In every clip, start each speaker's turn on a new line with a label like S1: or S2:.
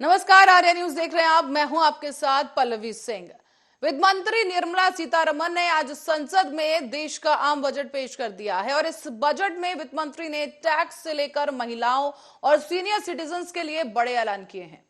S1: नमस्कार, आर्या न्यूज देख रहे हैं आप। मैं हूं आपके साथ पल्लवी सिंह। वित्त मंत्री निर्मला सीतारमण ने आज संसद में देश का आम बजट पेश कर दिया है और इस बजट में वित्त मंत्री ने टैक्स से लेकर महिलाओं और सीनियर सिटीजन्स के लिए बड़े ऐलान किए हैं।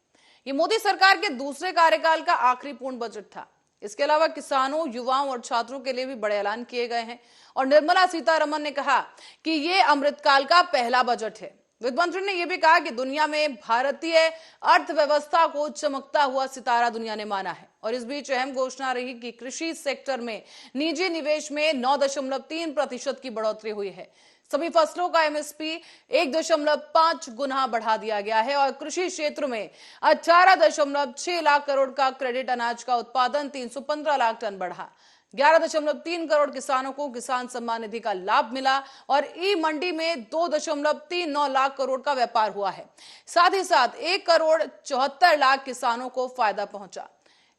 S1: ये मोदी सरकार के दूसरे कार्यकाल का आखिरी पूर्ण बजट था। इसके अलावा किसानों, युवाओं और छात्रों के लिए भी बड़े ऐलान किए गए हैं और निर्मला सीतारमण ने कहा कि ये अमृतकाल का पहला बजट है। वित्त मंत्री ने यह भी कहा कि दुनिया में भारतीय अर्थव्यवस्था को चमकता हुआ सितारा दुनिया ने माना है और इस बीच अहम घोषणा रही कि कृषि सेक्टर में निजी निवेश में 9.3% की बढ़ोतरी हुई है। सभी फसलों का एमएसपी 1.5 गुना बढ़ा दिया गया है और कृषि क्षेत्र में 18.6 लाख करोड़ का क्रेडिट अनाज का उत्पादन 315 लाख टन बढ़ा। 11.3 करोड़ किसानों को किसान सम्मान निधि का लाभ मिला और ई मंडी में 2.39 लाख करोड़ का व्यापार हुआ है। साथ ही साथ 1 करोड़ 74 लाख किसानों को फायदा पहुंचा।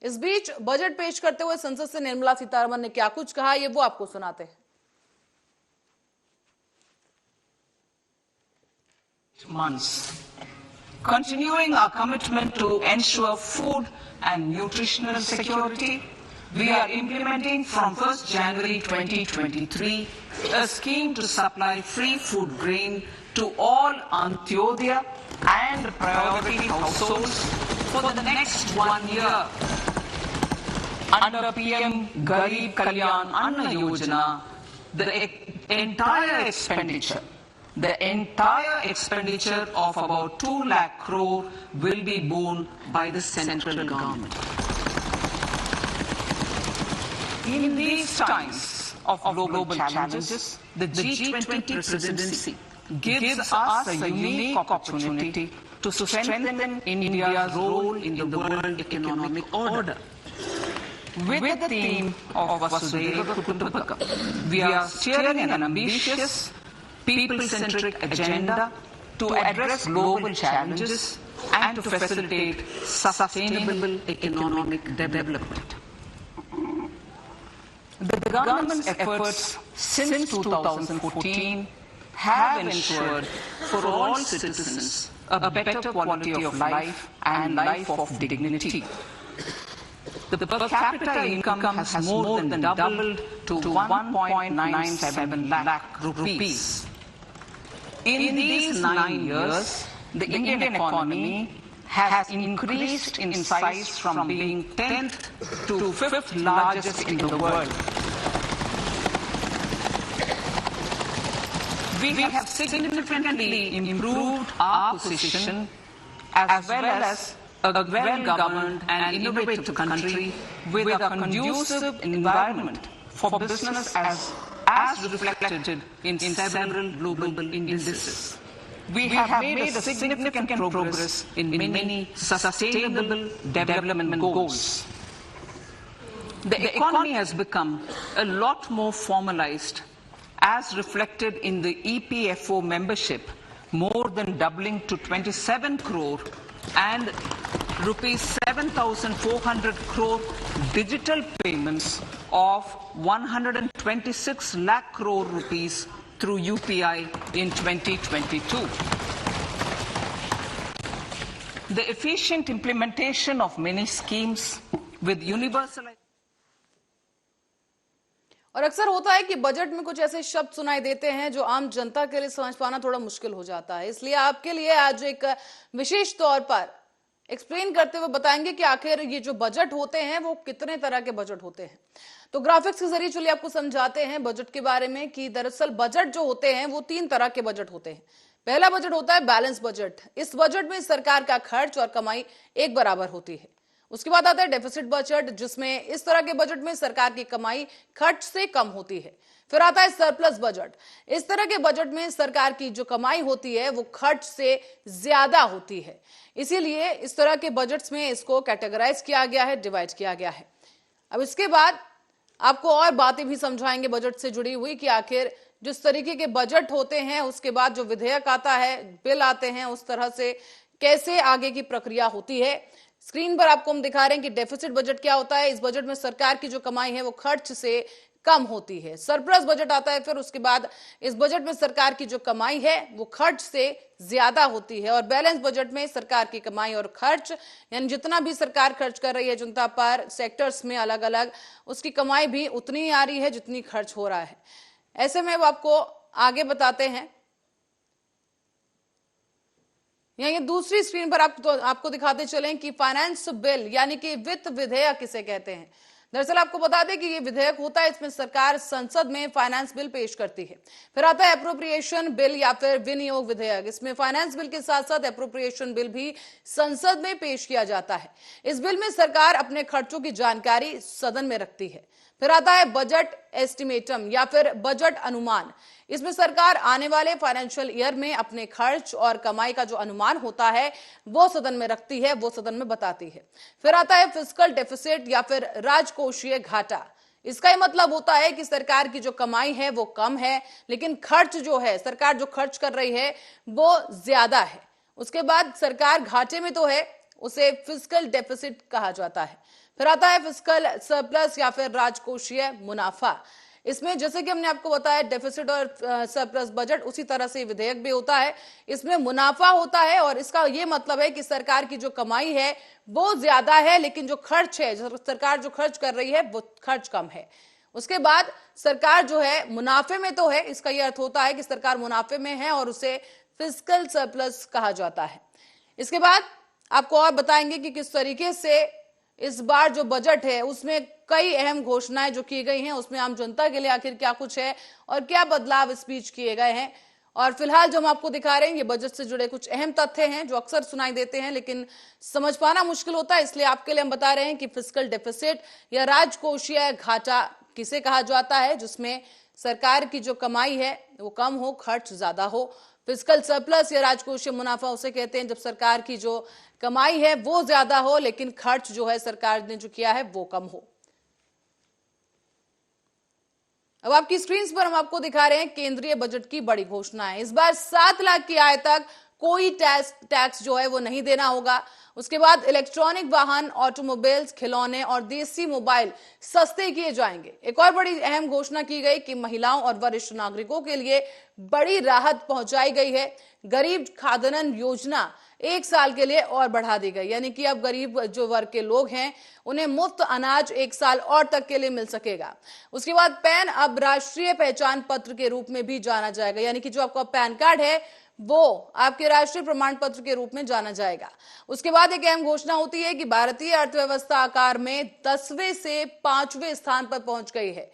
S1: इस बीच बजट पेश करते हुए संसद से निर्मला सीतारमण ने क्या कुछ कहा, ये वो आपको सुनाते हैं।
S2: Months. Continuing our commitment to ensure food and nutritional security, we are implementing from 1st January 2023 a scheme to supply free food grain to all Antyodaya and priority households for the next 1 year. Under PM Garib Kalyan Anna Yojana, the entire expenditure of about 2 lakh crore will be borne by the central government. In these times of global challenges, the G20 presidency gives us a unique opportunity to strengthen India's role in the world economic order. With the theme of Vasudhaiva Kutumbakam, we are steering an ambitious, people-centric agenda to address global challenges and to facilitate sustainable economic development. The government's efforts since 2014 have ensured for all citizens a better quality of life and life of dignity. The per capita income has more than doubled to 1.97 lakh rupees. In these 9 years, the Indian economy has increased in size from being 10th to 5th largest in the world. We have significantly improved our position as well as a well-governed and innovative country with a conducive environment for business as reflected in several global indices. We have made a significant progress in many sustainable development goals. The economy has become a lot more formalized as reflected in the EPFO membership, more than doubling to 27 crore and rupees 7,400 crore digital payments of 126 lakh crore rupees through UPI in 2022. The efficient implementation of many schemes with universal.
S1: और अक्सर होता है कि budget में कुछ ऐसे शब्द सुनाई देते हैं जो आम जनता के लिए समझ पाना थोड़ा मुश्किल हो जाता है। इसलिए आपके लिए आज एक विशेष तौर पर एक्सप्लेन करते हुए बताएंगे कि आखिर ये जो बजट होते हैं वो कितने तरह के बजट होते हैं। तो ग्राफिक्स के जरिए चलिए आपको समझाते हैं बजट के बारे में कि दरअसल बजट जो होते हैं वो 3 तरह के बजट होते हैं। पहला बजट होता है बैलेंस बजट। इस बजट में सरकार का खर्च और कमाई एक बराबर होती है। उसके बाद आता है डेफिसिट बजट, जिसमें इस तरह के बजट में सरकार की कमाई खर्च से कम होती है। फिर आता है सरप्लस बजट। इस तरह के बजट में सरकार की जो कमाई होती है वो खर्च से ज्यादा होती है। इसीलिए इस तरह के बजट्स में इसको कैटेगराइज किया गया है, डिवाइड किया गया है। अब इसके बाद आपको और बातें भी समझाएंगे बजट से जुड़ी हुई कि आखिर जिस तरीके के बजट होते हैं उसके बाद जो विधेयक आता है, बिल आते हैं, उस तरह से कैसे आगे की प्रक्रिया होती है। स्क्रीन पर आपको हम दिखा रहे हैं कि डेफिसिट बजट क्या होता है। इस बजट में सरकार की जो कमाई है वो खर्च से कम होती है। सरप्लस बजट आता है, फिर उसके बाद इस बजट में सरकार की जो कमाई है वो खर्च से ज्यादा होती है। और बैलेंस बजट में सरकार की कमाई और खर्च, यानी जितना भी सरकार खर्च कर रही है जनता पर सेक्टर्स में अलग अलग, उसकी कमाई भी उतनी ही आ रही है जितनी खर्च हो रहा है। ऐसे में वो आपको आगे बताते हैं। ये दूसरी स्क्रीन पर आपको दिखाते चलें कि फाइनेंस बिल यानी कि वित्त विधेयक किसे कहते हैं। दरअसल आपको बता दें कि ये विधेयक होता है, इसमें सरकार संसद में फाइनेंस बिल पेश करती है। फिर आता है एप्रोप्रिएशन बिल या फिर विनियोग विधेयक। इसमें फाइनेंस बिल के साथ साथ एप्रोप्रिएशन बिल भी संसद में पेश किया जाता है। इस बिल में सरकार अपने खर्चों की जानकारी सदन में रखती है। फिर आता है बजट एस्टिमेटम या फिर बजट अनुमान। इसमें सरकार आने वाले फाइनेंशियल ईयर में अपने खर्च और कमाई का जो अनुमान होता है वो सदन में रखती है, वो सदन में बताती है। फिर आता है फिस्कल डेफिसिट या फिर राजकोषीय घाटा। इसका ही मतलब होता है कि सरकार की जो कमाई है वो कम है, लेकिन खर्च जो है, सरकार जो खर्च कर रही है वो ज्यादा है। उसके बाद सरकार घाटे में तो है, उसे फिस्कल डेफिसिट कहा जाता है। फिर आता है फिस्कल सरप्लस या फिर राजकोषीय मुनाफा। इसमें जैसे कि हमने आपको बताया डेफिसिट और सरप्लस बजट, उसी तरह से विधेयक भी होता है। इसमें मुनाफा होता है और इसका ये मतलब है कि सरकार की जो कमाई है वो ज्यादा है, लेकिन जो खर्च है, सरकार जो खर्च कर रही है वो खर्च कम है। उसके बाद सरकार जो है मुनाफे में तो है, इसका यह अर्थ होता है कि सरकार मुनाफे में है और उसे फिस्कल सरप्लस कहा जाता है। इसके बाद आपको और बताएंगे कि किस तरीके से इस बार जो बजट है उसमें कई अहम घोषणाएं जो की गई हैं, उसमें आम जनता के लिए आखिर क्या कुछ है और क्या बदलाव इस बीच किए गए हैं। और फिलहाल जो हम आपको दिखा रहे हैं ये बजट से जुड़े कुछ अहम तथ्य हैं जो अक्सर सुनाई देते हैं लेकिन समझ पाना मुश्किल होता है, इसलिए आपके लिए हम बता रहे हैं कि फिस्कल डेफिसिट या राजकोषीय घाटा किसे कहा जाता है, जिसमें सरकार की जो कमाई है वो कम हो, खर्च ज्यादा हो। फिस्कल सरप्लस या राजकोषीय मुनाफा उसे कहते हैं जब सरकार की जो कमाई है वो ज्यादा हो, लेकिन खर्च जो है सरकार ने जो किया है वो कम हो। अब आपकी स्क्रीन पर हम आपको दिखा रहे हैं केंद्रीय बजट की बड़ी घोषणाएं। इस बार 7 लाख की आय तक कोई टैक्स जो है वो नहीं देना होगा। उसके बाद इलेक्ट्रॉनिक वाहन, ऑटोमोबाइल्स, खिलौने और देसी मोबाइल सस्ते किए जाएंगे। एक और बड़ी अहम घोषणा की गई कि महिलाओं और वरिष्ठ नागरिकों के लिए बड़ी राहत पहुंचाई गई है। गरीब खाद्यान्न योजना 1 साल के लिए और बढ़ा दी गई, यानी कि अब गरीब जो वर्ग के लोग हैं उन्हें मुफ्त अनाज 1 साल और तक के लिए मिल सकेगा। उसके बाद पैन अब राष्ट्रीय पहचान पत्र के रूप में भी जाना जाएगा, यानी कि जो आपका पैन कार्ड है वो आपके राष्ट्रीय प्रमाण पत्र के रूप में जाना जाएगा। उसके बाद एक अहम घोषणा होती है कि भारतीय अर्थव्यवस्था आकार में 10वें से 5वें स्थान पर पहुंच गई है।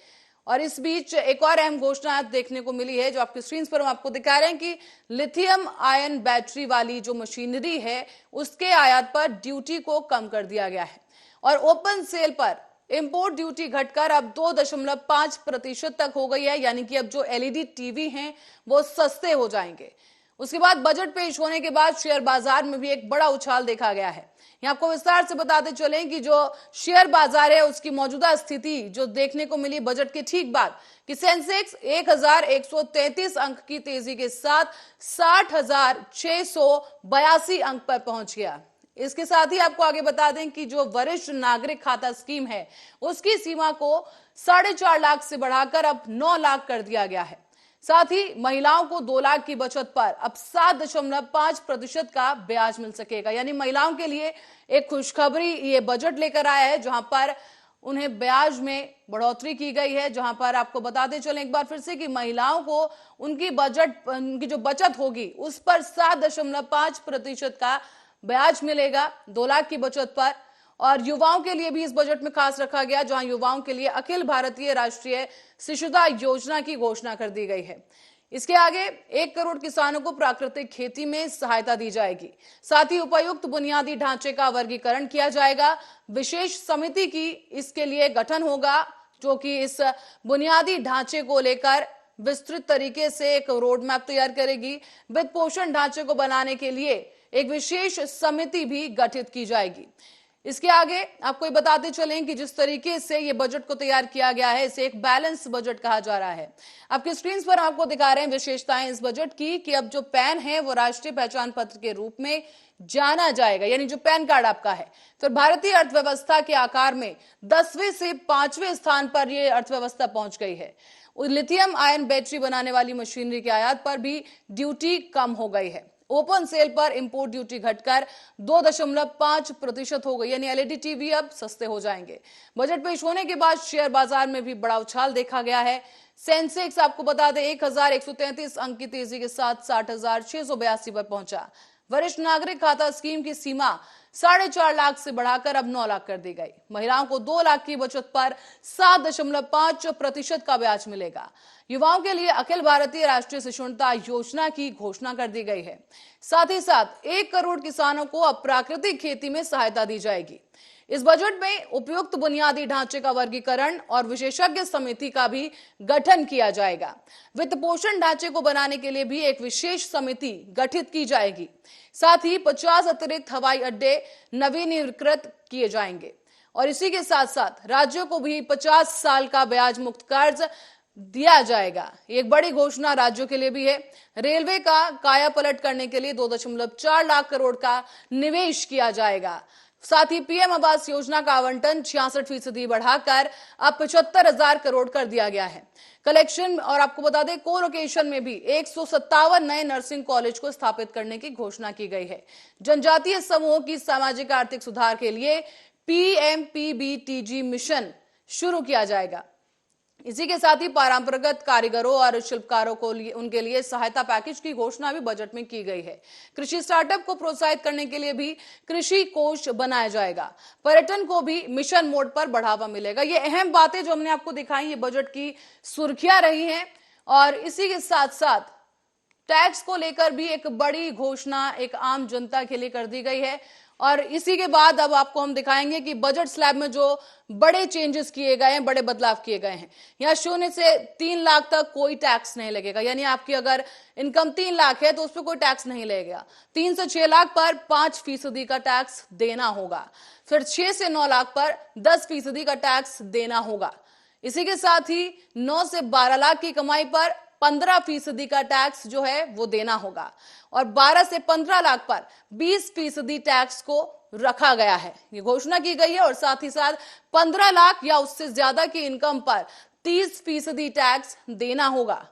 S1: और इस बीच एक और अहम घोषणा देखने को मिली है जो आपकी स्क्रीन पर हम आपको दिखा रहे हैं कि लिथियम आयन बैटरी वाली जो मशीनरी है उसके आयात पर ड्यूटी को कम कर दिया गया है और ओपन सेल पर इंपोर्ट ड्यूटी घटकर अब 2.5% तक हो गई है, यानी कि अब जो एलईडी टीवी हैं वो सस्ते हो जाएंगे। उसके बाद बजट पेश होने के बाद शेयर बाजार में भी एक बड़ा उछाल देखा गया है। यहाँ आपको विस्तार से बताते चलें कि जो शेयर बाजार है उसकी मौजूदा स्थिति जो देखने को मिली बजट के ठीक बाद कि सेंसेक्स 1133 अंक की तेजी के साथ 60,682 अंक पर पहुंच गया। इसके साथ ही आपको आगे बता दें कि जो वरिष्ठ नागरिक खाता स्कीम है उसकी सीमा को 4.5 लाख से बढ़ाकर अब 9 लाख कर दिया गया है। साथ ही महिलाओं को 2 लाख की बचत पर अब 7.5% का ब्याज मिल सकेगा, यानी महिलाओं के लिए एक खुशखबरी ये बजट लेकर आया है जहां पर उन्हें ब्याज में बढ़ोतरी की गई है। जहां पर आपको बताते चलें एक बार फिर से कि महिलाओं को उनकी जो बचत होगी उस पर 7.5% का ब्याज मिलेगा 2 लाख की बचत पर। और युवाओं के लिए भी इस बजट में खास रखा गया जहां युवाओं के लिए अखिल भारतीय राष्ट्रीय शिशुता योजना की घोषणा कर दी गई है। इसके आगे 1 करोड़ किसानों को प्राकृतिक खेती में सहायता दी जाएगी। साथ ही उपयुक्त बुनियादी ढांचे का वर्गीकरण किया जाएगा। विशेष समिति की इसके लिए गठन होगा जो कि इस बुनियादी ढांचे को लेकर विस्तृत तरीके से एक रोड मैप तैयार करेगी। वित्त पोषण ढांचे को बनाने के लिए एक विशेष समिति भी गठित की जाएगी। इसके आगे आपको ये बताते चलें कि जिस तरीके से ये बजट को तैयार किया गया है इसे एक बैलेंस बजट कहा जा रहा है। आपकी स्क्रीन पर आपको दिखा रहे हैं विशेषताएं इस बजट की कि अब जो पैन है वो राष्ट्रीय पहचान पत्र के रूप में जाना जाएगा, यानी जो पैन कार्ड आपका है। फिर भारतीय अर्थव्यवस्था के आकार में 10वें से 5वें स्थान पर यह अर्थव्यवस्था पहुंच गई है। लिथियम आयन बैटरी बनाने वाली मशीनरी के आयात पर भी ड्यूटी कम हो गई है। ओपन सेल पर इंपोर्ट ड्यूटी घटकर 2.5% हो गई, यानी एलईडी टीवी अब सस्ते हो जाएंगे। बजट पेश होने के बाद शेयर बाजार में भी बड़ा उछाल देखा गया है। सेंसेक्स आपको बता दें 1133 अंक की तेजी के साथ 60,682 पर पहुंचा। वरिष्ठ नागरिक खाता स्कीम की सीमा 4.5 लाख से बढ़ाकर अब 9 लाख कर दी गई। महिलाओं को 2 लाख की बचत पर 7.5% का ब्याज मिलेगा। युवाओं के लिए अखिल भारतीय राष्ट्रीय शिशुता योजना की घोषणा कर दी गई है। साथ ही साथ 1 करोड़ किसानों को अब प्राकृतिक खेती में सहायता दी जाएगी। इस बजट में उपयुक्त बुनियादी ढांचे का वर्गीकरण और विशेषज्ञ समिति का भी गठन किया जाएगा। वित्त पोषण ढांचे को बनाने के लिए भी एक विशेष समिति गठित की जाएगी। साथ ही 50 अतिरिक्त हवाई अड्डे नवीनीकृत किए जाएंगे और इसी के साथ साथ राज्यों को भी 50 साल का ब्याज मुक्त कर्ज दिया जाएगा। एक बड़ी घोषणा राज्यों के लिए भी है। रेलवे का कायापलट करने के लिए 2.4 लाख करोड़ का निवेश किया जाएगा। साथ ही पीएम आवास योजना का आवंटन 66% बढ़ाकर अब 75,000 करोड़ कर दिया गया है। कलेक्शन और आपको बता दें को लोकेशन में भी 157 नए नर्सिंग कॉलेज को स्थापित करने की घोषणा की गई है। जनजातीय समूहों की सामाजिक आर्थिक सुधार के लिए पीएमपीबीटीजी मिशन शुरू किया जाएगा। इसी के साथ ही परंपरागत कारीगरों और शिल्पकारों को उनके लिए सहायता पैकेज की घोषणा भी बजट में की गई है। कृषि स्टार्टअप को प्रोत्साहित करने के लिए भी कृषि कोष बनाया जाएगा। पर्यटन को भी मिशन मोड पर बढ़ावा मिलेगा। ये अहम बातें जो हमने आपको दिखाई, ये बजट की सुर्खियां रही हैं। और इसी के साथ साथ टैक्स को लेकर भी एक बड़ी घोषणा एक आम जनता के लिए कर दी गई है। और इसी के बाद अब आपको हम दिखाएंगे कि बजट स्लैब में जो बड़े चेंजेस किए गए हैं, बड़े बदलाव किए गए हैं। यहाँ 0 से 3 लाख तक कोई टैक्स नहीं लगेगा, यानी आपकी अगर इनकम 3 लाख है तो उस पर कोई टैक्स नहीं लगेगा। 3 से 6 लाख पर 5% का टैक्स देना होगा। फिर 6 से 9 लाख पर 10% का टैक्स देना होगा। इसी के साथ ही 9 से 12 लाख की कमाई पर 15% का टैक्स जो है वो देना होगा और 12 से 15 लाख पर 20% टैक्स को रखा गया है, ये घोषणा की गई है। और साथ ही साथ 15 लाख या उससे ज्यादा की इनकम पर 30% टैक्स देना होगा।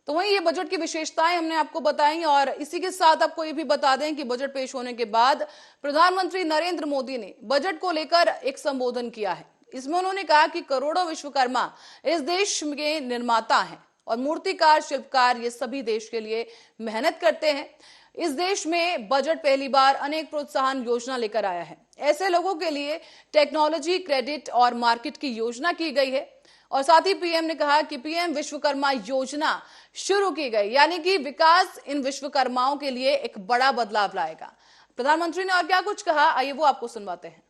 S1: तो वहीं ये बजट की विशेषताएं हमने आपको बताई और इसी के साथ आपको ये भी बता दें कि बजट पेश होने के बाद प्रधानमंत्री नरेंद्र मोदी ने बजट को लेकर एक संबोधन किया है। इसमें उन्होंने कहा कि करोड़ों विश्वकर्मा इस देश के निर्माता हैं और मूर्तिकार, शिल्पकार ये सभी देश के लिए मेहनत करते हैं। इस देश में बजट पहली बार अनेक प्रोत्साहन योजना लेकर आया है। ऐसे लोगों के लिए टेक्नोलॉजी, क्रेडिट और मार्केट की योजना की गई है। और साथ ही पीएम ने कहा कि पीएम विश्वकर्मा योजना शुरू की गई, यानी कि विकास इन विश्वकर्माओं के लिए एक बड़ा बदलाव लाएगा। प्रधानमंत्री ने और क्या कुछ कहा, आइए वो आपको सुनवाते हैं।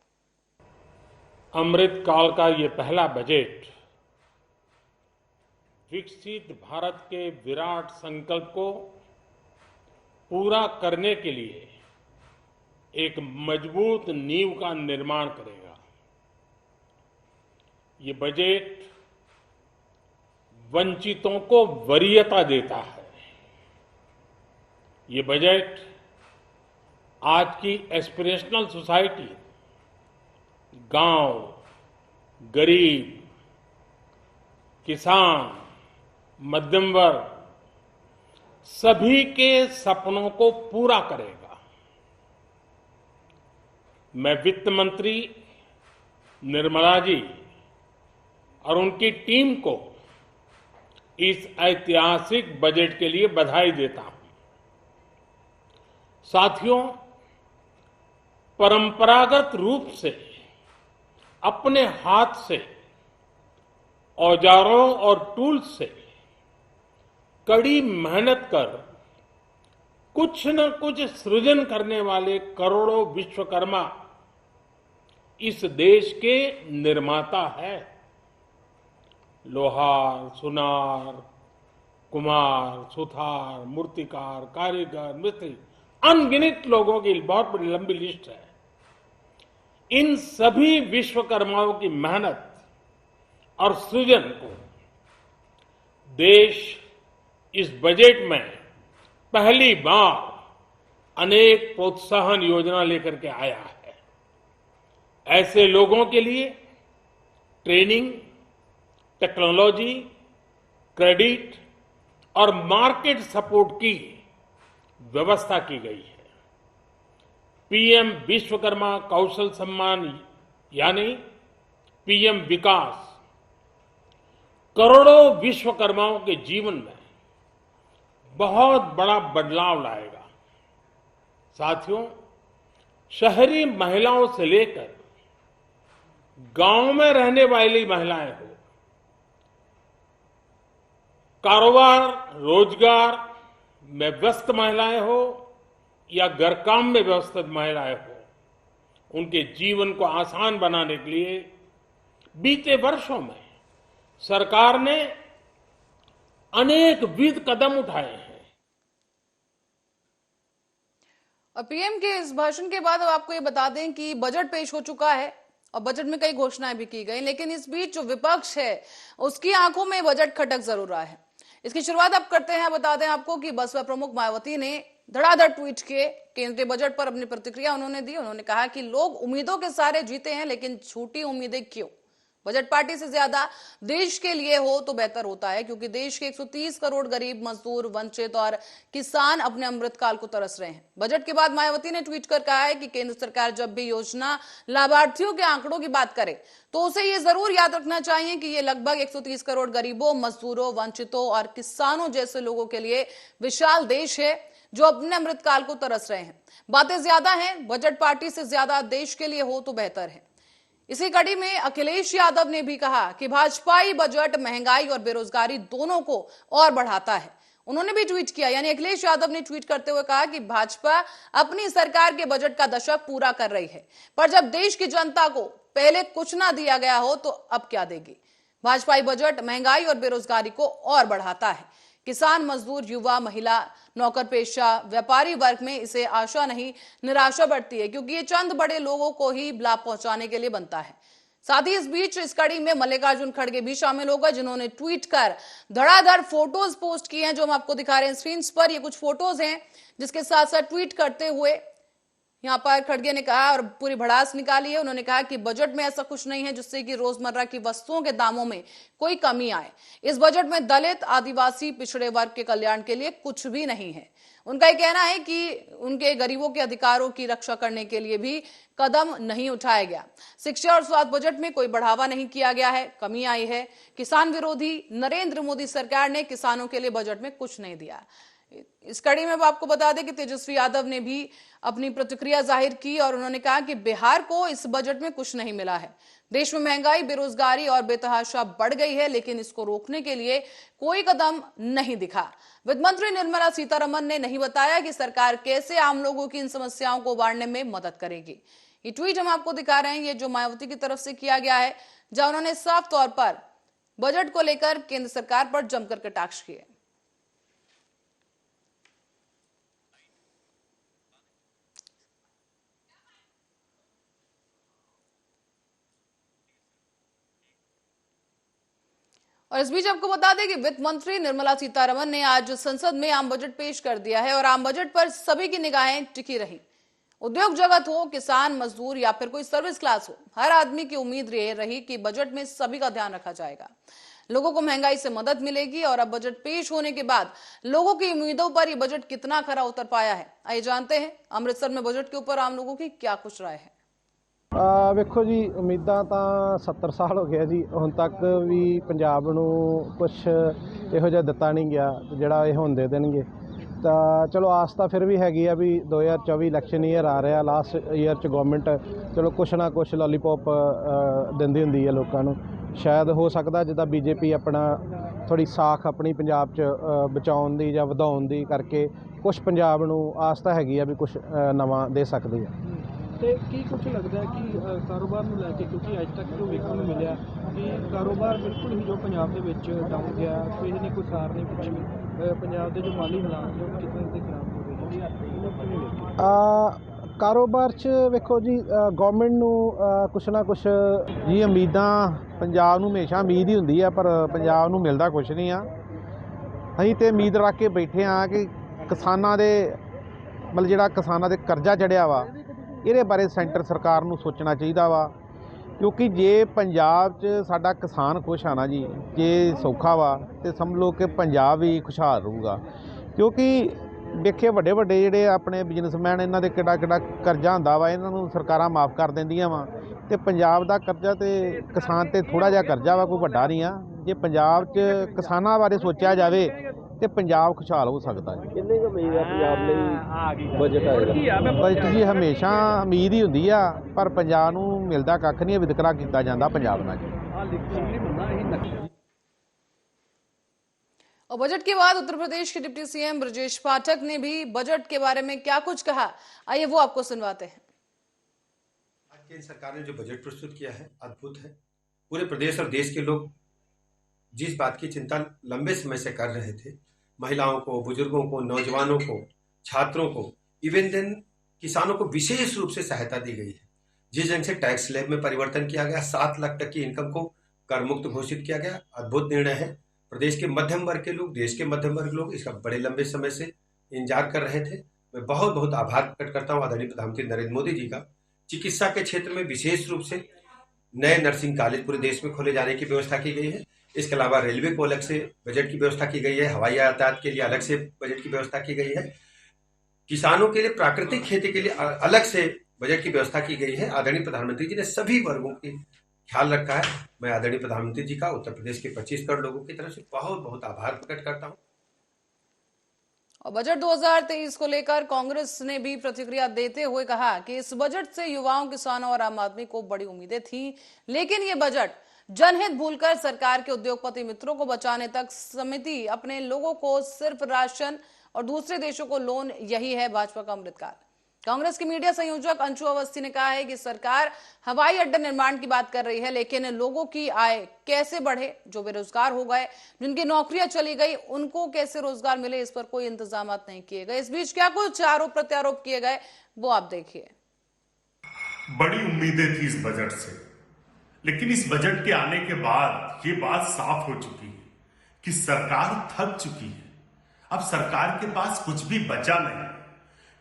S3: अमृत काल का ये पहला बजट विकसित भारत के विराट संकल्प को पूरा करने के लिए एक मजबूत नींव का निर्माण करेगा। ये बजट वंचितों को वरीयता देता है। ये बजट आज की एस्पिरेशनल सोसाइटी, गांव, गरीब, किसान, मध्यम वर्ग सभी के सपनों को पूरा करेगा। मैं वित्त मंत्री निर्मला जी और उनकी टीम को इस ऐतिहासिक बजट के लिए बधाई देता हूं। साथियों, परंपरागत रूप से अपने हाथ से औजारों और टूल्स से कड़ी मेहनत कर कुछ न कुछ सृजन करने वाले करोड़ों विश्वकर्मा इस देश के निर्माता है। लोहार, सुनार, कुम्हार, सुथार, मूर्तिकार, कारीगर, मिस्त्री, अनगिनत लोगों की बहुत बड़ी लंबी लिस्ट है। इन सभी विश्वकर्माओं की मेहनत और सृजन को देश इस बजट में पहली बार अनेक प्रोत्साहन योजना लेकर के आया है। ऐसे लोगों के लिए ट्रेनिंग, टेक्नोलॉजी, क्रेडिट और मार्केट सपोर्ट की व्यवस्था की गई है। पीएम विश्वकर्मा कौशल सम्मान यानी पीएम विकास करोड़ों विश्वकर्माओं के जीवन में बहुत बड़ा बदलाव लाएगा। साथियों, शहरी महिलाओं से लेकर गांव में रहने वाली महिलाएं हो, कारोबार रोजगार में व्यस्त महिलाएं हो या घर काम में व्यस्त महिलाएं हो, उनके जीवन को आसान बनाने के लिए बीते वर्षों में सरकार ने अनेकविध कदम उठाए हैं।
S1: और पीएम के इस भाषण के बाद अब आपको ये बता दें कि बजट पेश हो चुका है और बजट में कई घोषणाएं भी की गई, लेकिन इस बीच जो विपक्ष है उसकी आंखों में बजट खटक जरूर रहा है। इसकी शुरुआत अब करते हैं। बता दें आपको कि बसपा प्रमुख मायावती ने धड़ाधड़ ट्वीट किए, केंद्रीय बजट पर अपनी प्रतिक्रिया उन्होंने दी। उन्होंने कहा कि लोग उम्मीदों के सारे जीते हैं, लेकिन झूठी उम्मीदें क्यों? बजट पार्टी से ज्यादा देश के लिए हो तो बेहतर होता है, क्योंकि देश के 130 करोड़ गरीब, मजदूर, वंचित और किसान अपने अमृतकाल को तरस रहे हैं। बजट के बाद मायावती ने ट्वीट कर कहा है कि केंद्र सरकार जब भी योजना लाभार्थियों के आंकड़ों की बात करे तो उसे ये जरूर याद रखना चाहिए कि ये लगभग 130 करोड़ गरीबों, मजदूरों, वंचितों और किसानों जैसे लोगों के लिए विशाल देश है जो अपने अमृतकाल को तरस रहे हैं। बातें ज्यादा हैं, बजट पार्टी से ज्यादा देश के लिए हो तो बेहतर है। इसी कड़ी में अखिलेश यादव ने भी कहा कि भाजपाई बजट महंगाई और बेरोजगारी दोनों को और बढ़ाता है। उन्होंने भी ट्वीट किया, यानी अखिलेश यादव ने ट्वीट करते हुए कहा कि भाजपा अपनी सरकार के बजट का दशक पूरा कर रही है, पर जब देश की जनता को पहले कुछ ना दिया गया हो तो अब क्या देगी? भाजपाई बजट महंगाई और बेरोजगारी को और बढ़ाता है। किसान, मजदूर, युवा, महिला, नौकर पेशा, व्यापारी वर्ग में इसे आशा नहीं निराशा बढ़ती है, क्योंकि ये चंद बड़े लोगों को ही लाभ पहुंचाने के लिए बनता है। साथ ही इस बीच इस कड़ी में मल्लिकार्जुन खड़गे भी शामिल हो गए, जिन्होंने ट्वीट कर धड़ाधड़ फोटोज पोस्ट किए हैं, जो हम आपको दिखा रहे हैं स्क्रीन पर। ये कुछ फोटोज हैं जिसके साथ साथ ट्वीट करते हुए यहाँ पर खड़गे ने कहा और पूरी भड़ास निकाली है। उन्होंने कहा कि बजट में ऐसा कुछ नहीं है जिससे कि रोजमर्रा की वस्तुओं के दामों में कोई कमी आए। इस बजट में दलित, आदिवासी, पिछड़े वर्ग के कल्याण के लिए कुछ भी नहीं है। उनका ये कहना है कि उनके गरीबों के अधिकारों की रक्षा करने के लिए भी कदम नहीं उठाया गया। शिक्षा और स्वास्थ्य बजट में कोई बढ़ावा नहीं किया गया है, कमी आई है। किसान विरोधी नरेंद्र मोदी सरकार ने किसानों के लिए बजट में कुछ नहीं दिया। इस कड़ी में आपको बता दें कि तेजस्वी यादव ने भी अपनी प्रतिक्रिया जाहिर की और उन्होंने कहा कि बिहार को इस बजट में कुछ नहीं मिला है। देश में महंगाई, बेरोजगारी और बेतहाशा बढ़ गई है, लेकिन इसको रोकने के लिए कोई कदम नहीं दिखा। वित्त मंत्री निर्मला सीतारमण ने नहीं बताया कि सरकार कैसे आम लोगों की इन समस्याओं को उबारने में मदद करेगी। ये ट्वीट हम आपको दिखा रहे हैं, ये जो मायावती की तरफ से किया गया है, जहां उन्होंने साफ तौर पर बजट को लेकर केंद्र सरकार पर जमकर कटाक्ष किए। और इस बीच आपको बता दें कि वित्त मंत्री निर्मला सीतारमण ने आज संसद में आम बजट पेश कर दिया है और आम बजट पर सभी की निगाहें टिकी रही। उद्योग जगत हो, किसान, मजदूर या फिर कोई सर्विस क्लास हो, हर आदमी की उम्मीद ये रही कि बजट में सभी का ध्यान रखा जाएगा, लोगों को महंगाई से मदद मिलेगी। और अब बजट पेश होने के बाद लोगों की उम्मीदों पर यह बजट कितना खरा उतर पाया है, आइए जानते हैं अमृतसर में बजट के ऊपर आम लोगों की क्या कुछ राय है।
S4: ਵੇਖੋ ਜੀ, ਉਮੀਦਾਂ ਤਾਂ 70 ਸਾਲ ਹੋ ਗਿਆ ਜੀ, ਹੁਣ ਤੱਕ ਵੀ ਪੰਜਾਬ ਨੂੰ ਕੁਝ ਇਹੋ ਜਿਹਾ ਦਿੱਤਾ ਨਹੀਂ ਗਿਆ ਜਿਹੜਾ ਇਹ ਹੁਣ ਦੇ ਦੇਣਗੇ। ਤਾਂ ਚਲੋ ਆਸ ਤਾਂ ਫਿਰ ਵੀ ਹੈਗੀ ਆ ਵੀ 2024 ਇਲੈਕਸ਼ਨ ਈਅਰ ਆ ਰਿਹਾ, ਲਾਸਟ ਈਅਰ 'ਚ ਗਵਰਨਮੈਂਟ ਚਲੋ ਕੁਛ ਨਾ ਕੁਛ ਲੋਲੀਪੌਪ ਦਿੰਦੀ ਹੁੰਦੀ ਹੈ ਲੋਕਾਂ ਨੂੰ। ਸ਼ਾਇਦ ਹੋ ਸਕਦਾ ਜਿੱਦਾਂ ਬੀਜੇਪੀ ਆਪਣਾ ਥੋੜ੍ਹੀ ਸਾਖ ਆਪਣੀ ਪੰਜਾਬ 'ਚ ਬਚਾਉਣ ਦੀ ਜਾਂ ਵਧਾਉਣ ਦੀ ਕਰਕੇ ਕੁਛ ਪੰਜਾਬ ਨੂੰ ਆਸ ਤਾਂ ਹੈਗੀ ਆ ਵੀ ਕੁਛ ਨਵਾਂ ਦੇ ਸਕਦੀ ਆ।
S5: ਤੇ ਕੀ ਕੁਝ ਲੱਗਦਾ ਹੈ ਕਿ ਕਾਰੋਬਾਰ ਨੂੰ ਲੈ ਕੇ, ਕਿਉਂਕਿ ਅੱਜ ਤੱਕ ਜੋ ਵੇਖਣ ਨੂੰ ਮਿਲਿਆ ਕਿ ਕਾਰੋਬਾਰ ਬਿਲਕੁਲ ਹੀ ਜੋ ਪੰਜਾਬ ਦੇ ਵਿੱਚ ਡਾਊਨ ਗਿਆ, ਕੋਈ ਨਹੀਂ ਕੋਈ ਸਾਰ ਨਹੀਂ ਕੁਛ ਵੀ, ਪੰਜਾਬ ਦੇ ਜੋ ਮਾਲੀ ਹਾਲਾਤ ਜੋ ਕਿਤੇ ਦੇ ਖਰਾਬ ਹੋ ਗਏ ਜੀ।
S4: ਕਾਰੋਬਾਰ 'ਚ ਵੇਖੋ ਜੀ, ਗੌਰਮੈਂਟ ਨੂੰ ਕੁਛ ਨਾ ਕੁਛ ਜੀ ਉਮੀਦਾਂ ਪੰਜਾਬ ਨੂੰ ਹਮੇਸ਼ਾ ਉਮੀਦ ਹੀ ਹੁੰਦੀ ਆ, ਪਰ ਪੰਜਾਬ ਨੂੰ ਮਿਲਦਾ ਕੁਛ ਨਹੀਂ ਆ। ਅਸੀਂ ਤੇ ਉਮੀਦ ਰੱਖ ਕੇ ਬੈਠੇ ਹਾਂ ਕਿ ਕਿਸਾਨਾਂ ਦੇ ਮਤਲਬ ਜਿਹੜਾ ਕਿਸਾਨਾਂ ਦੇ ਕਰਜ਼ਾ ਚੜਿਆ ਵਾ ਇਹਦੇ ਬਾਰੇ ਸੈਂਟਰ ਸਰਕਾਰ ਨੂੰ ਸੋਚਣਾ ਚਾਹੀਦਾ ਵਾ, ਕਿਉਂਕਿ ਜੇ ਪੰਜਾਬ 'ਚ ਸਾਡਾ ਕਿਸਾਨ ਖੁਸ਼ ਆ ਨਾ ਜੀ, ਜੇ ਸੌਖਾ ਵਾ ਤੇ ਸਮਝ ਲਓ ਕਿ ਪੰਜਾਬ ਵੀ ਖੁਸ਼ਹਾਲ ਰਹੂਗਾ। ਕਿਉਂਕਿ ਵੇਖੇ ਵੱਡੇ ਵੱਡੇ ਜਿਹੜੇ ਆਪਣੇ ਬਿਜ਼ਨਸਮੈਨ ਇਹਨਾਂ ਦੇ ਕਿੱਡਾ ਕਿੱਡਾ ਕਰਜ਼ਾ ਹੁੰਦਾ ਵਾ, ਇਹਨਾਂ ਨੂੰ ਸਰਕਾਰਾਂ ਮਾਫ ਕਰ ਦਿੰਦੀਆਂ ਵਾ, ਤੇ ਪੰਜਾਬ ਦਾ ਕਰਜ਼ਾ ਤੇ ਕਿਸਾਨ ਤੇ ਥੋੜ੍ਹਾ ਜਿਹਾ ਕਰਜ਼ਾ ਵਾ, ਕੋਈ ਵੱਡਾ ਨਹੀਂ ਆ। ਜੇ ਪੰਜਾਬ 'ਚ ਕਿਸਾਨਾਂ ਬਾਰੇ ਸੋਚਿਆ ਜਾਵੇ ਤੇ ਪੰਜਾਬ ਖੁਸ਼ਹਾਲ ਹੋ ਸਕਦਾ ਜੀ।
S5: ਕਿੰਨੇ ਕੁ ਉਮੀਦ ਆ ਪੰਜਾਬ ਲਈ ਬਜਟ ਆਏਗਾ?
S4: ਬਜਟ ਜੀ ਹਮੇਸ਼ਾ ਉਮੀਦ ਹੀ ਹੁੰਦੀ ਆ, ਪਰ ਪੰਜਾਬ ਨੂੰ ਮਿਲਦਾ ਕੱਖ ਨਹੀਂ, ਵਿਤਕਰਾ ਕੀਤਾ ਜਾਂਦਾ ਪੰਜਾਬ ਨਾਲ ਜੀ।
S1: और बजट के बाद उत्तर प्रदेश के डिप्टी सीएम ब्रजेश पाठक ने भी बजट के बारे में क्या कुछ कहा, आइए वो आपको सुनवाते हैं।
S6: आज केंद्र सरकार ने जो बजट प्रस्तुत किया है अद्भुत है। पूरे प्रदेश और देश के लोग जिस बात की चिंता लंबे समय से कर रहे थे, महिलाओं को, बुजुर्गों को, नौजवानों को, छात्रों को, इवन देन किसानों को विशेष रूप से सहायता दी गई है। जिस ढंग से टैक्स स्लैब में परिवर्तन किया गया, 7 लाख तक की इनकम को कर मुक्त घोषित किया गया, अद्भुत निर्णय है। प्रदेश के मध्यम वर्ग के लोग, देश के मध्यम वर्ग लोग इसका बड़े लंबे समय से इंतजार कर रहे थे। मैं बहुत बहुत आभार प्रकट करता हूँ आदरणीय प्रधानमंत्री नरेंद्र मोदी जी का। चिकित्सा के क्षेत्र में विशेष रूप से नए नर्सिंग कॉलेज पूरे देश में खोले जाने की व्यवस्था की गई है। इसके अलावा रेलवे को अलग से बजट की व्यवस्था की गई है, हवाई यातायात के लिए अलग से बजट की व्यवस्था की गई है, किसानों के लिए, प्राकृतिक खेती के लिए अलग से बजट की व्यवस्था की गई है। आदरणीय प्रधानमंत्री जी ने सभी वर्गों की ख्याल रखा है। मैं आदरणीय प्रधानमंत्री जी का उत्तर प्रदेश के 25 करोड़ लोगों की तरफ से बहुत बहुत आभार प्रकट करता हूं।
S1: और बजट 2023 को लेकर कांग्रेस ने भी प्रतिक्रिया देते हुए कहा कि इस बजट से युवाओं, किसानों और आम आदमी को बड़ी उम्मीदें थी, लेकिन ये बजट जनहित भूलकर सरकार के उद्योगपति मित्रों को बचाने तक समिति अपने लोगों को सिर्फ राशन और दूसरे देशों को लोन, यही है भाजपा का अमृतकाल। कांग्रेस के मीडिया संयोजक अंशु अवस्थी ने कहा है कि सरकार हवाई अड्डा निर्माण की बात कर रही है, लेकिन लोगों की आय कैसे बढ़े, जो बेरोजगार हो गए, जिनकी नौकरियां चली गई, उनको कैसे रोजगार मिले, इस पर कोई इंतजाम नहीं किए गए। इस बीच क्या कुछ आरोप प्रत्यारोप किए गए वो आप देखिए।
S7: बड़ी उम्मीदें थी इस बजट से, लेकिन इस बजट के आने के बाद ये बात साफ हो चुकी है कि सरकार थक चुकी है। अब सरकार के पास कुछ भी बचा नहीं,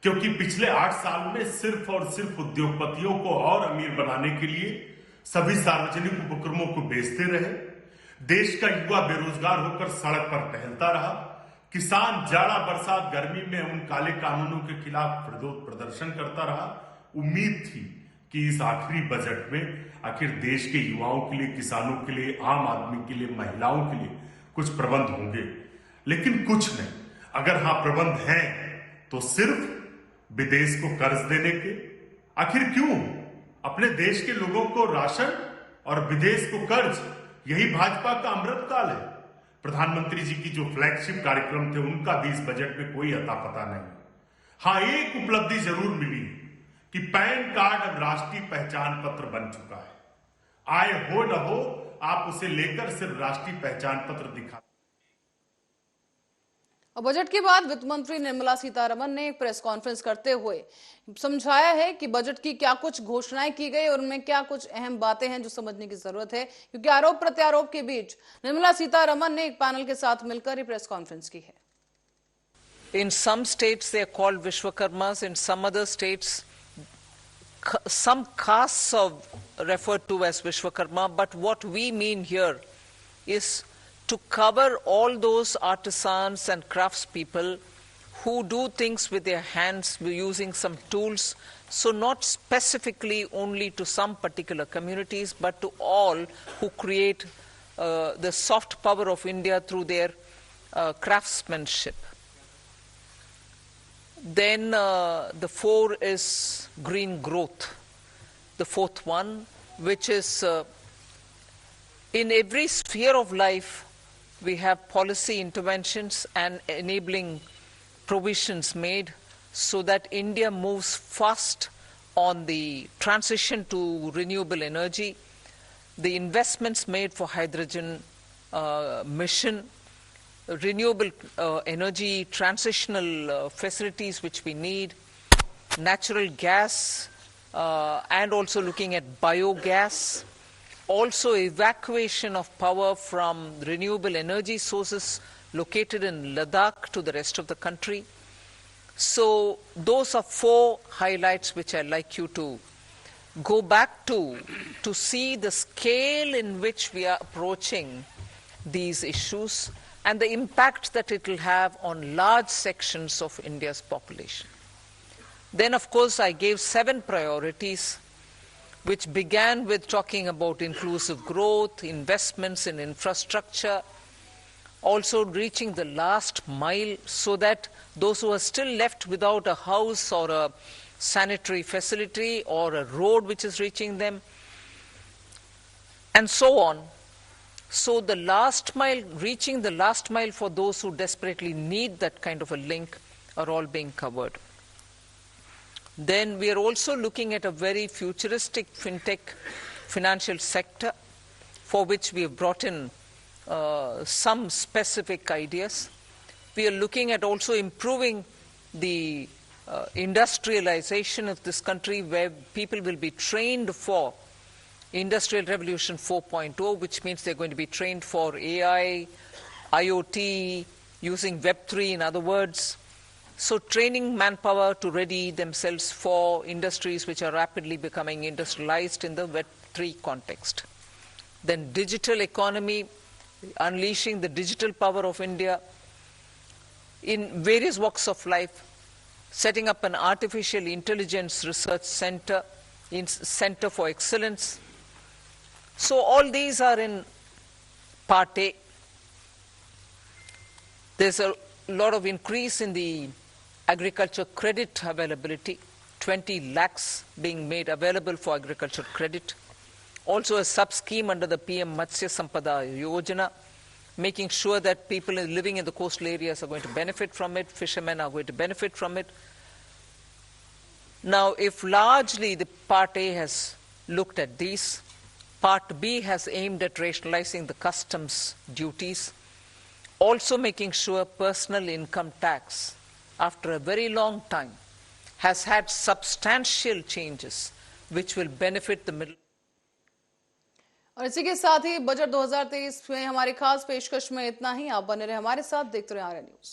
S7: क्योंकि पिछले 8 साल में सिर्फ और सिर्फ उद्योगपतियों को और अमीर बनाने के लिए सभी सार्वजनिक उपक्रमों को बेचते रहे। देश का युवा बेरोजगार होकर सड़क पर टहलता रहा। किसान जाड़ा, बरसात, गर्मी में उन काले कानूनों के खिलाफ विरोध प्रदर्शन करता रहा। उम्मीद थी कि इस आखिरी बजट में आखिर देश के युवाओं के लिए, किसानों के लिए, आम आदमी के लिए, महिलाओं के लिए कुछ प्रबंध होंगे, लेकिन कुछ नहीं। अगर हाँ प्रबंध हैं तो सिर्फ विदेश को कर्ज देने के। आखिर क्यों? अपने देश के लोगों को राशन और विदेश को कर्ज, यही भाजपा का अमृतकाल है। प्रधानमंत्री जी की जो फ्लैगशिप कार्यक्रम थे उनका भी इस बजट में कोई अता पता नहीं। हाँ, एक उपलब्धि जरूर मिली कि पैन कार्ड अब राष्ट्रीय पहचान पत्र बन चुका है। आय हो न हो, आप उसे लेकर सिर्फ राष्ट्रीय पहचान पत्र दिखा।
S1: और बजट के बाद वित्त मंत्री निर्मला सीतारमण ने एक प्रेस कॉन्फ्रेंस करते हुए समझाया है कि बजट की क्या कुछ घोषणाएं की गई और उनमें क्या कुछ अहम बातें हैं जो समझने की जरूरत है, क्योंकि आरोप प्रत्यारोप के बीच निर्मला सीतारमण ने एक पैनल के साथ मिलकर ये प्रेस कॉन्फ्रेंस की है।
S2: In some states they are called Vishwakarmas, in some other states some castes are referred to as Vishwakarma, but what we mean here is to cover all those artisans and craftspeople who do things with their hands using some tools, so not specifically only to some particular communities, but to all who create the soft power of India through their craftsmanship. Then the 4 is green growth, the 4th one, which is in every sphere of life we have policy interventions and enabling provisions made so that India moves fast on the transition to renewable energy, the investments made for hydrogen mission, renewable energy transitional facilities which we need, natural gas, and also looking at biogas, also evacuation of power from renewable energy sources located in Ladakh to the rest of the country. So those are 4 highlights which I'd like you to go back to see the scale in which we are approaching these issues and the impact that it will have on large sections of India's population. Then, of course, I gave 7 priorities, which began with talking about inclusive growth, investments in infrastructure, also reaching the last mile so that those who are still left without a house or a sanitary facility or a road which is reaching them, and so on. So the last mile, reaching the last mile for those who desperately need that kind of a link are all being covered. Then we are also looking at a very futuristic fintech financial sector for which we have brought in some specific ideas. We are looking at also improving the industrialization of this country, where people will be trained for Industrial Revolution 4.0, which means they're going to be trained for AI, IoT, using Web3, in other words. So training manpower to ready themselves for industries which are rapidly becoming industrialized in the Web3 context. Then digital economy, unleashing the digital power of India in various walks of life, setting up an artificial intelligence research center, center for excellence. So all these are in part A. There's a lot of increase in the agriculture credit availability, 20 lakhs being made available for agriculture credit. Also a sub-scheme under the PM Matsya Sampada Yojana, making sure that people living in the coastal areas are going to benefit from it, fishermen are going to benefit from it. Now, if largely the Part A has looked at these, Part B has aimed at rationalizing the customs duties, also making sure personal income tax, after a very long time, has had substantial changes which will benefit the middle.
S1: और इसी के साथ ही budget 2023 में हमारी खास पेशकश में इतना ही। आप बने रहे हमारे साथ, देखते रहे आर्या न्यूज।